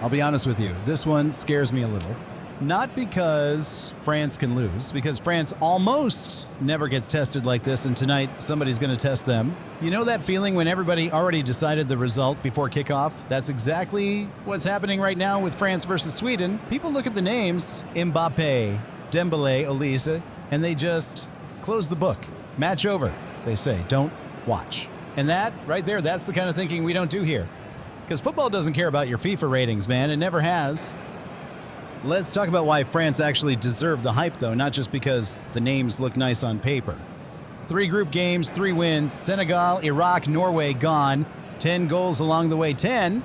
I'll be honest with you. This one scares me a little. Not because France can lose, because France almost never gets tested like this, and tonight somebody's going to test them. You know that feeling when everybody already decided the result before kickoff? That's exactly what's happening right now with France versus Sweden. People look at the names, Mbappe, Dembele, Olise, and they just close the book. Match over, they say. Don't watch. And that, right there, that's the kind of thinking we don't do here. Because football doesn't care about your FIFA ratings, man. It never has. Let's talk about why France actually deserved the hype, though, not just because the names look nice on paper. 3 group games, 3 wins. Senegal, Iraq, Norway gone. 10 goals along the way, 10.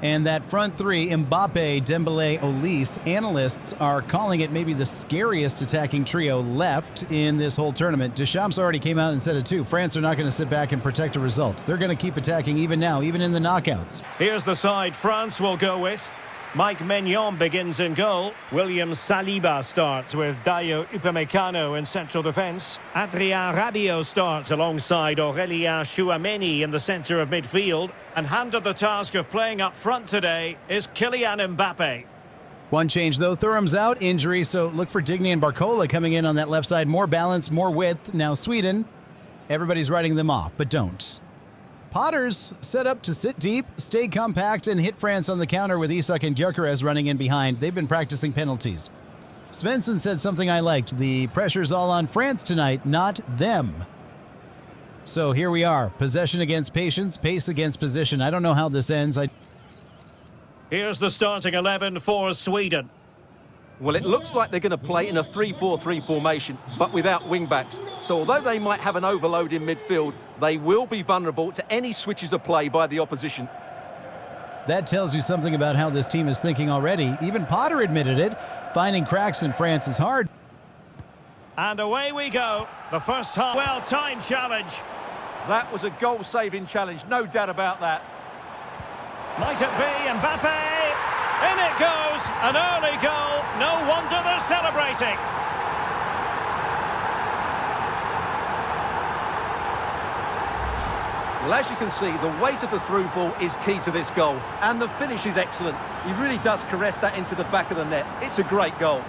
And that front 3, Mbappe, Dembele, Olise, analysts are calling it maybe the scariest attacking trio left in this whole tournament. Deschamps already came out and said it too. France are not going to sit back and protect a result. They're going to keep attacking even now, even in the knockouts. Here's the side France will go with. Mike Maignan begins in goal. William Saliba starts with Dayo Upamecano in central defence. Adrien Rabiot starts alongside Aurélien Tchouameni in the centre of midfield. And handed the task of playing up front today is Kylian Mbappe. One change, though. Thuram's out, injury, so look for Digne and Barcola coming in on that left side. More balance, more width. Now Sweden, everybody's writing them off, but don't. Potters set up to sit deep, stay compact, and hit France on the counter with Isak and Gyökeres running in behind. They've been practicing penalties. Svensson said something I liked. The pressure's all on France tonight, not them. So here we are. Possession against patience, pace against position. I don't know how this ends. Here's the starting 11 for Sweden. Well, it looks like they're going to play in a 3-4-3 formation, but without wing-backs. So although they might have an overload in midfield, they will be vulnerable to any switches of play by the opposition. That tells you something about how this team is thinking already. Even Potter admitted it. Finding cracks in France is hard. And away we go. The first half. Well-timed challenge. That was a goal-saving challenge, no doubt about that. Might it be Mbappe? In it goes, an early goal. No wonder they're celebrating. Well, as you can see, the weight of the through ball is key to this goal. And the finish is excellent. He really does caress that into the back of the net. It's a great goal.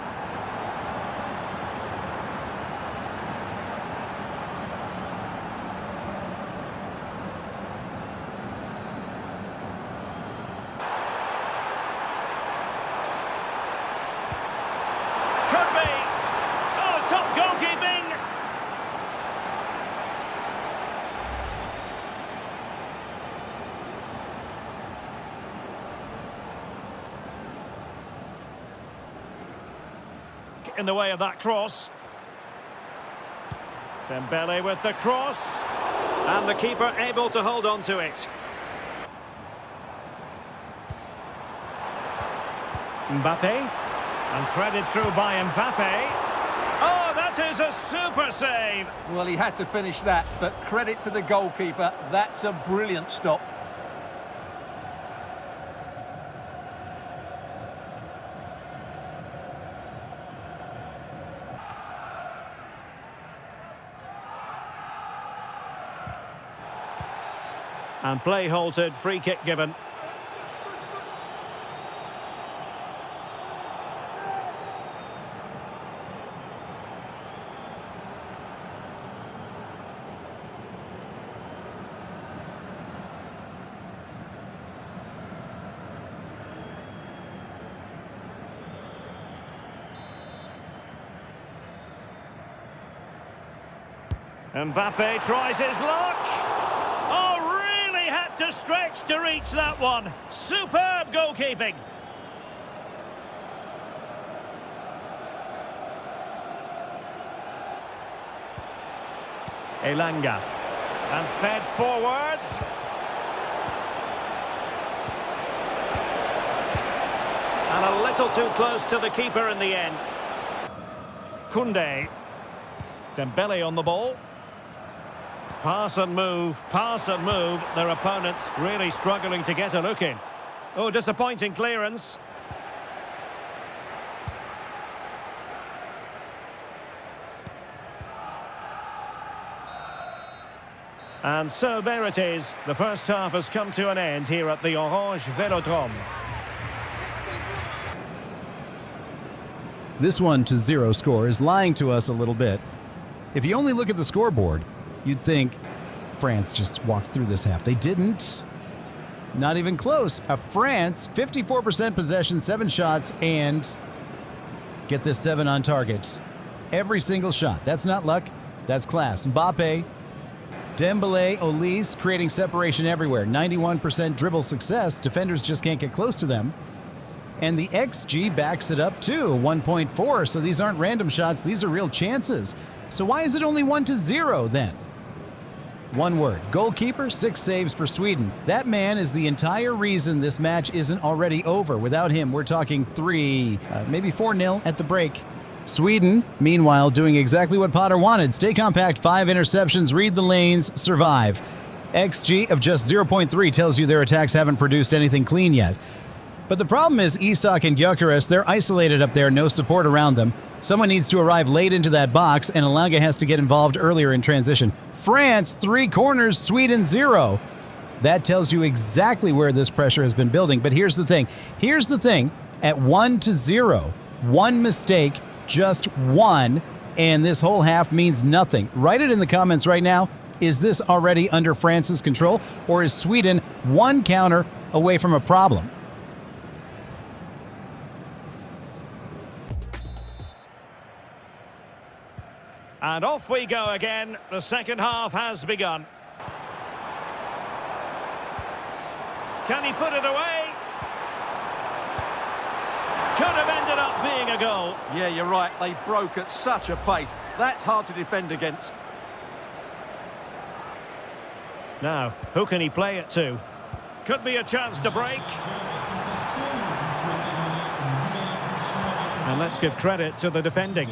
In the way of that cross. Dembele with the cross. And the keeper able to hold on to it. Mbappe. And threaded through by Mbappe. Oh, that is a super save. Well, he had to finish that, but credit to the goalkeeper. That's a brilliant stop. And play halted, free kick given. Mbappe tries his luck. Oh, really had to stretch to reach that one. Superb goalkeeping. Elanga. And fed forwards. And a little too close to the keeper in the end. Koundé. Dembele on the ball. Pass and move, pass and move. Their opponents really struggling to get a look in. Oh, disappointing clearance. And so there it is. The first half has come to an end here at the Orange Velodrome. This 1-0 score is lying to us a little bit. If you only look at the scoreboard, you'd think France just walked through this half. They didn't. Not even close. France, 54% possession, 7 shots, and get this, 7 on target. Every single shot. That's not luck. That's class. Mbappe, Dembélé, Olise creating separation everywhere. 91% dribble success. Defenders just can't get close to them. And the XG backs it up too, 1.4. So these aren't random shots. These are real chances. So why is it only 1-0 then? One word. Goalkeeper, 6 saves for Sweden. That man is the entire reason this match isn't already over. Without him, we're talking 3, maybe 4-0 at the break. Sweden, meanwhile, doing exactly what Potter wanted. Stay compact, 5 interceptions, read the lanes, survive. XG of just 0.3 tells you their attacks haven't produced anything clean yet. But the problem is Isak and Gyökeres, they're isolated up there, no support around them. Someone needs to arrive late into that box, and Elanga has to get involved earlier in transition. France, 3 corners, Sweden 0. That tells you exactly where this pressure has been building. But here's the thing. At 1-0, one mistake, just one, and this whole half means nothing. Write it in the comments right now. Is this already under France's control, or is Sweden one counter away from a problem? And off we go again. The second half has begun. Can he put it away? Could have ended up being a goal. Yeah, you're right. They broke at such a pace. That's hard to defend against. Now, who can he play it to? Could be a chance to break. And let's give credit to the defending.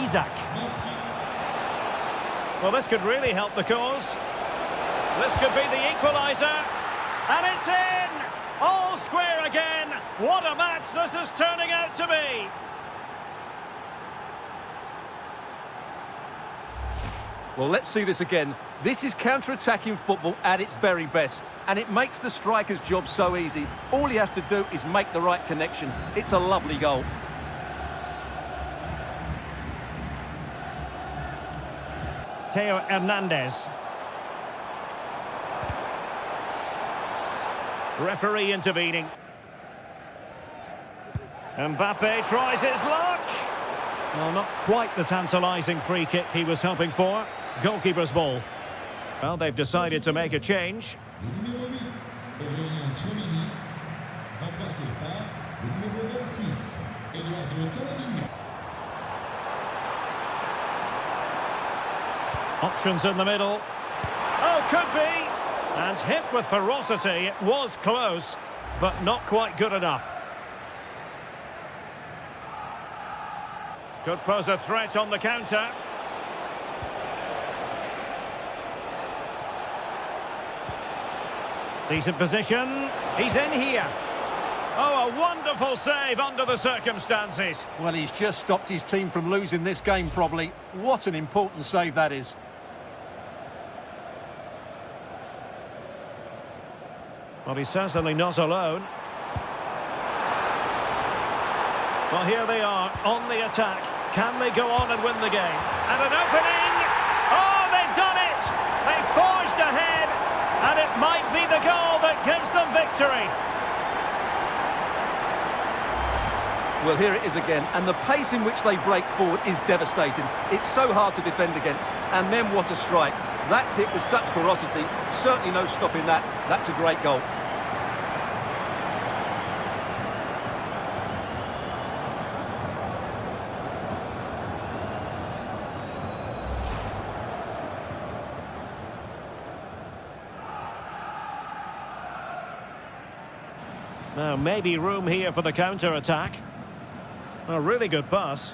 Isak. Well, this could really help the cause. This could be the equaliser. And it's in! All square again. What a match this is turning out to be. Well, let's see this again. This is counter-attacking football at its very best. And it makes the striker's job so easy. All he has to do is make the right connection. It's a lovely goal. Theo Hernandez. Referee intervening. Mbappe tries his luck. Well, not quite the tantalising free kick he was hoping for. Goalkeeper's ball. Well, they've decided to make a change. Options in the middle. Oh, could be. And hit with ferocity. It was close, but not quite good enough. Could pose a threat on the counter. Decent position. He's in here. Oh, a wonderful save under the circumstances. Well, he's just stopped his team from losing this game, probably. What an important save that is. Well, he's certainly not alone. Well, here they are on the attack. Can they go on and win the game? And an opening! Oh, they've done it! They've forged ahead, and it might be the goal that gives them victory. Well, here it is again, and the pace in which they break forward is devastating. It's so hard to defend against. And then what a strike. That's hit with such ferocity. Certainly no stopping that. That's a great goal. Now, maybe room here for the counter-attack. A really good pass.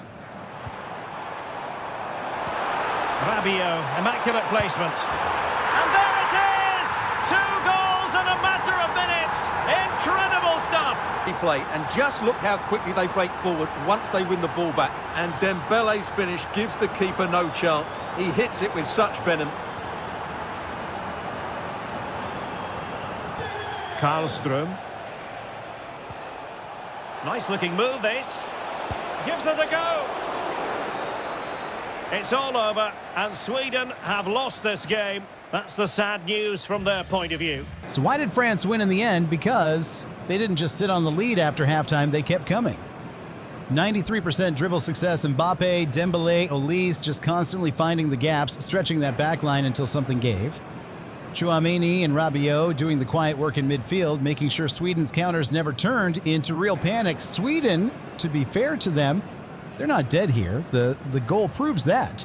Rabiot, immaculate placement. And there it is! 2 goals in a matter of minutes! Incredible stuff! Play, and just look how quickly they break forward once they win the ball back. And Dembele's finish gives the keeper no chance. He hits it with such venom. Karlström. Nice looking move this. Gives it a go. It's all over, and Sweden have lost this game. That's the sad news from their point of view. So why did France win in the end? Because they didn't just sit on the lead after halftime, they kept coming. 93% dribble success. Mbappe, Dembele, Olise just constantly finding the gaps, stretching that back line until something gave. Tchouaméni and Rabiot doing the quiet work in midfield, making sure Sweden's counters never turned into real panic. Sweden, to be fair to them, they're not dead here. The goal proves that.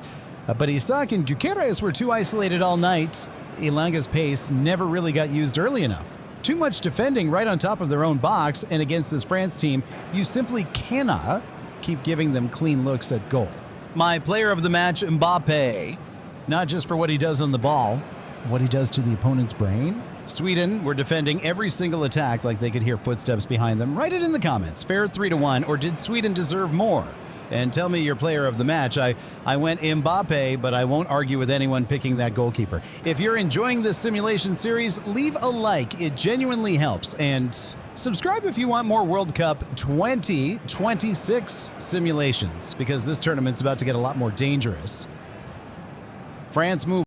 But Isak and Gyökeres were too isolated all night. Ilanga's pace never really got used early enough. Too much defending right on top of their own box, and against this France team, you simply cannot keep giving them clean looks at goal. My player of the match, Mbappe. Not just for what he does on the ball, what he does to the opponent's brain. Sweden were defending every single attack like they could hear footsteps behind them. Write it in the comments. Fair 3-1, or did Sweden deserve more? And tell me your player of the match. I went Mbappe, but I won't argue with anyone picking that goalkeeper. If you're enjoying this simulation series, leave a like. It genuinely helps. And subscribe if you want more World Cup 2026 simulations, because this tournament's about to get a lot more dangerous. France move.